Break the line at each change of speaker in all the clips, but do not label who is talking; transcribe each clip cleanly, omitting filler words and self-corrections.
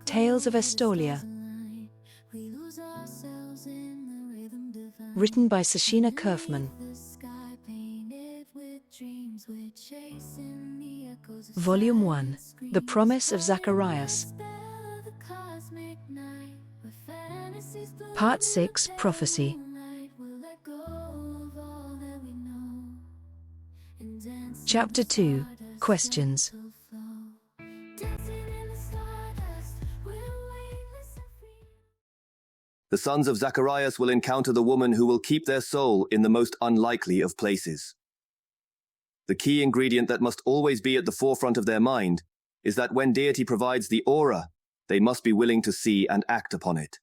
Tales of Estolia. Written by Sashina Kerfman. Volume 1. The Promise of Zacharias. Part 6. Prophecy. Chapter 2. Questions.
The sons of Zacharias will encounter the woman who will keep their soul in the most unlikely of places. The key ingredient that must always be at the forefront of their mind is that when deity provides the aura, they must be willing to see and act upon it.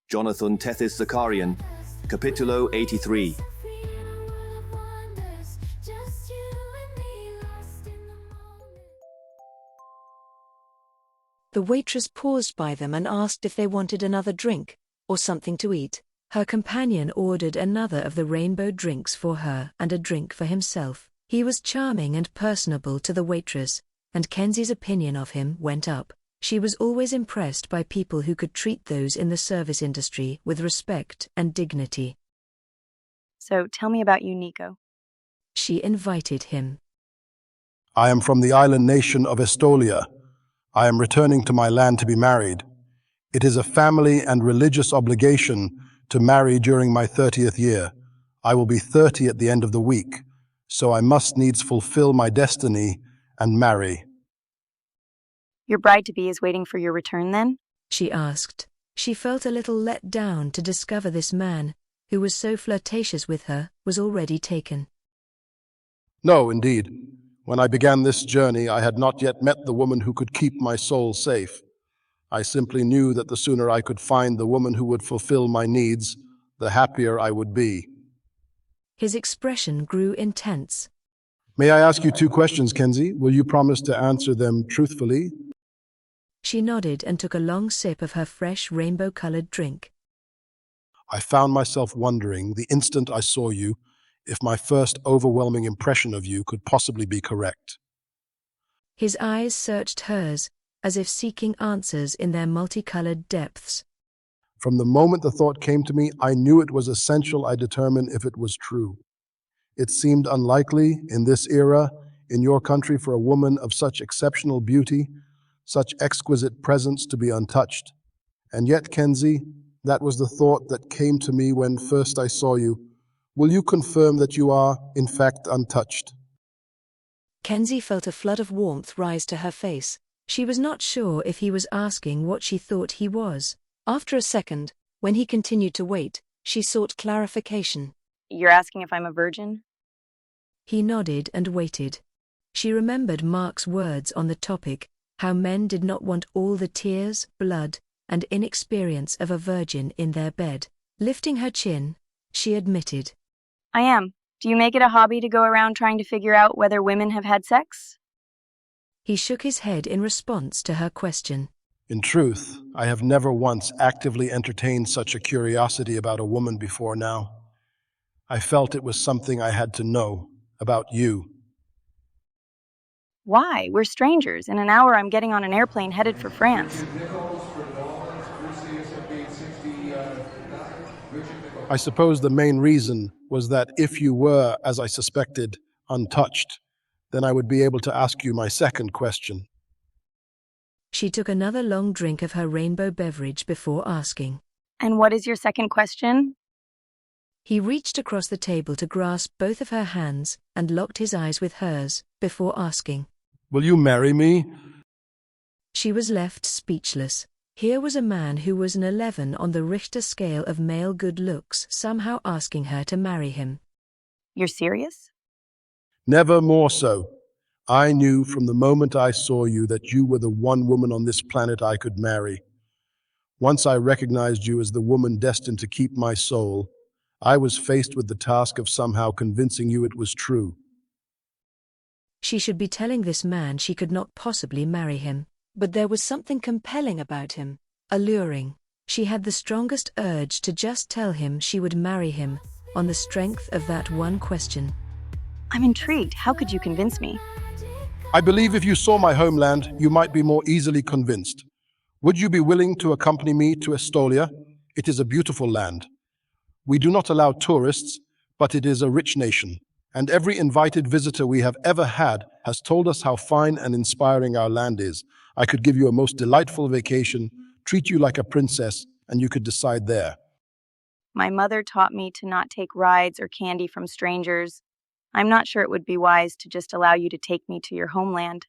Jonathan Tethys Zakarian, Capitulo 83.
The waitress paused by them and asked if they wanted another drink, or something to eat. Her companion ordered another of the rainbow drinks for her and a drink for himself. He was charming and personable to the waitress, and Kenzie's opinion of him went up. She was always impressed by people who could treat those in the service industry with respect and dignity.
So tell me about you, Nico.
She invited him.
I am from the island nation of Estolia. I am returning to my land to be married. It is a family and religious obligation to marry during my 30th year. I will be 30 at the end of the week, so I must needs fulfill my destiny and marry.
Your bride-to-be is waiting for your return then?
She asked. She felt a little let down to discover this man, who was so flirtatious with her, was already taken.
No, indeed. When I began this journey, I had not yet met the woman who could keep my soul safe. I simply knew that the sooner I could find the woman who would fulfill my needs, the happier I would be.
His expression grew intense.
May I ask you 2 questions, Kenzie? Will you promise to answer them truthfully?
She nodded and took a long sip of her fresh rainbow-colored drink.
I found myself wondering, the instant I saw you, if my first overwhelming impression of you could possibly be correct.
His eyes searched hers, as if seeking answers in their multicolored depths.
From the moment the thought came to me, I knew it was essential I determine if it was true. It seemed unlikely, in this era, in your country, for a woman of such exceptional beauty, such exquisite presence to be untouched. And yet, Kenzie, that was the thought that came to me when first I saw you. Will you confirm that you are, in fact, untouched?
Kenzie felt a flood of warmth rise to her face. She was not sure if he was asking what she thought he was. After a second, when he continued to wait, she sought clarification.
You're asking if I'm a virgin?
He nodded and waited. She remembered Mark's words on the topic, how men did not want all the tears, blood, and inexperience of a virgin in their bed. Lifting her chin, she admitted.
I am. Do you make it a hobby to go around trying to figure out whether women have had sex?
He shook his head in response to her question.
In truth, I have never once actively entertained such a curiosity about a woman before now. I felt it was something I had to know about you.
Why? We're strangers. In an hour I'm getting on an airplane headed for France.
I suppose the main reason was that if you were, as I suspected, untouched, then I would be able to ask you my second question.
She took another long drink of her rainbow beverage before asking.
And what is your second question?
He reached across the table to grasp both of her hands and locked his eyes with hers, before asking.
Will you marry me?
She was left speechless. Here was a man who was an 11 on the Richter scale of male good looks somehow asking her to marry him.
You're serious?
Never more so. I knew from the moment I saw you that you were the one woman on this planet I could marry. Once I recognized you as the woman destined to keep my soul, I was faced with the task of somehow convincing you it was true.
She should be telling this man she could not possibly marry him. But there was something compelling about him, alluring. She had the strongest urge to just tell him she would marry him, on the strength of that one question.
I'm intrigued. How could you convince me?
I believe if you saw my homeland, you might be more easily convinced. Would you be willing to accompany me to Estolia? It is a beautiful land. We do not allow tourists, but it is a rich nation. And every invited visitor we have ever had has told us how fine and inspiring our land is. I could give you a most delightful vacation, treat you like a princess, and you could decide there.
My mother taught me to not take rides or candy from strangers. I'm not sure it would be wise to just allow you to take me to your homeland.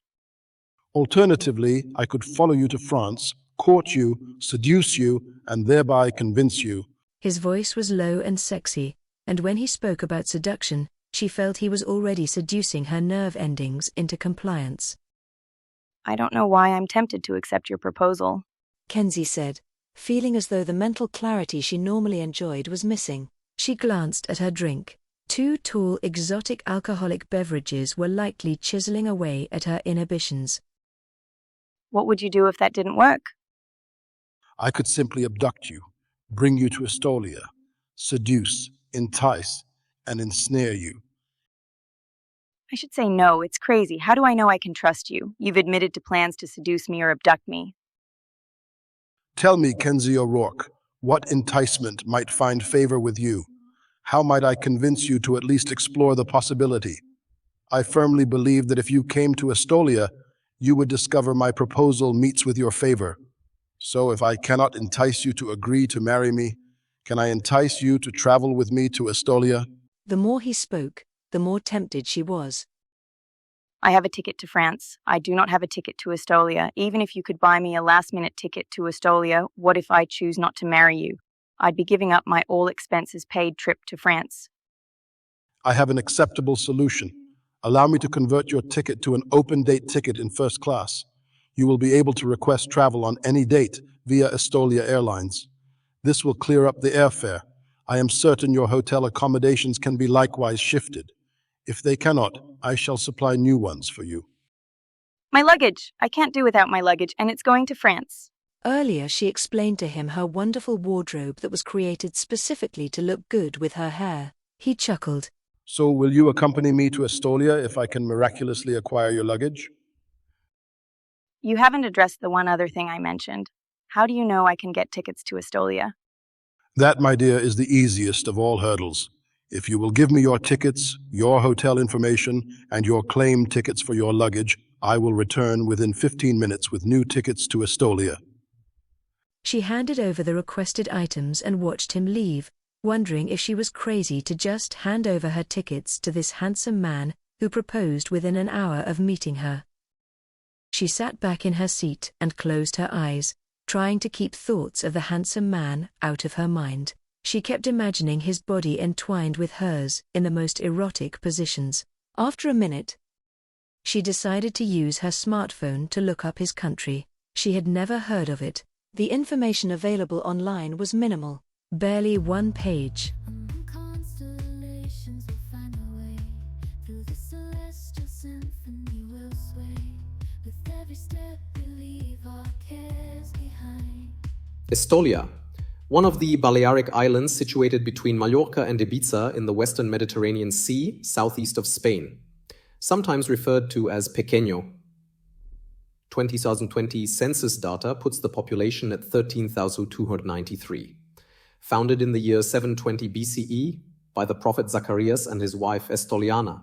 Alternatively, I could follow you to France, court you, seduce you, and thereby convince you.
His voice was low and sexy, and when he spoke about seduction, she felt he was already seducing her nerve endings into compliance.
I don't know why I'm tempted to accept your proposal.
Kenzie said, feeling as though the mental clarity she normally enjoyed was missing. She glanced at her drink. Two tall, exotic alcoholic beverages were lightly chiseling away at her inhibitions.
What would you do if that didn't work?
I could simply abduct you, bring you to Estolia, seduce, entice, and ensnare you.
I should say no, it's crazy. How do I know I can trust you? You've admitted to plans to seduce me or abduct me.
Tell me, Kenzie O'Rourke, what enticement might find favor with you? How might I convince you to at least explore the possibility? I firmly believe that if you came to Estolia, you would discover my proposal meets with your favor. So if I cannot entice you to agree to marry me, can I entice you to travel with me to Estolia?
The more he spoke, the more tempted she was.
I have a ticket to France. I do not have a ticket to Estolia. Even if you could buy me a last-minute ticket to Estolia, what if I choose not to marry you? I'd be giving up my all-expenses-paid trip to France.
I have an acceptable solution. Allow me to convert your ticket to an open-date ticket in first class. You will be able to request travel on any date via Estolia Airlines. This will clear up the airfare. I am certain your hotel accommodations can be likewise shifted. If they cannot, I shall supply new ones for you.
My luggage! I can't do without my luggage, and it's going to France.
Earlier she explained to him her wonderful wardrobe that was created specifically to look good with her hair. He chuckled.
So will you accompany me to Estolia if I can miraculously acquire your luggage?
You haven't addressed the one other thing I mentioned. How do you know I can get tickets to Estolia?
That, my dear, is the easiest of all hurdles. If you will give me your tickets, your hotel information, and your claim tickets for your luggage, I will return within 15 minutes with new tickets to Estolia.
She handed over the requested items and watched him leave, wondering if she was crazy to just hand over her tickets to this handsome man who proposed within an hour of meeting her. She sat back in her seat and closed her eyes, trying to keep thoughts of the handsome man out of her mind. She kept imagining his body entwined with hers in the most erotic positions. After a minute, she decided to use her smartphone to look up his country. She had never heard of it. The information available online was minimal, barely one page.
Estolia, one of the Balearic Islands situated between Mallorca and Ibiza in the western Mediterranean Sea, southeast of Spain, sometimes referred to as Pequeño. 2020 census data puts the population at 13,293. Founded in the year 720 BCE by the prophet Zacharias and his wife Estoliana.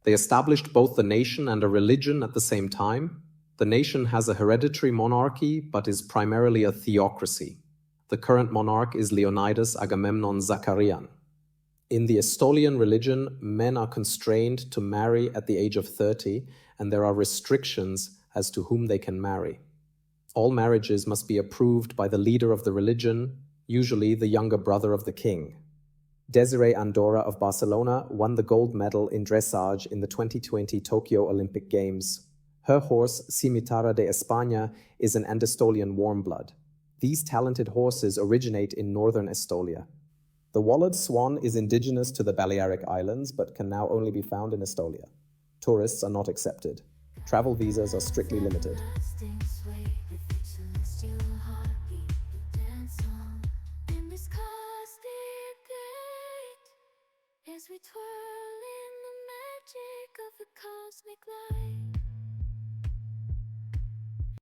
They established both the nation and a religion at the same time. The nation has a hereditary monarchy but is primarily a theocracy. The current monarch is Leonidas Agamemnon Zacharian. In the Estolian religion, men are constrained to marry at the age of 30, and there are restrictions as to whom they can marry. All marriages must be approved by the leader of the religion, usually the younger brother of the king. Desiree Andorra of Barcelona won the gold medal in dressage in the 2020 Tokyo Olympic Games. Her horse, Cimitarra de España, is an Andestolian warmblood. These talented horses originate in northern Estolia. The Walled Swan is indigenous to the Balearic Islands but can now only be found in Estolia. Tourists are not accepted. Travel visas are strictly limited.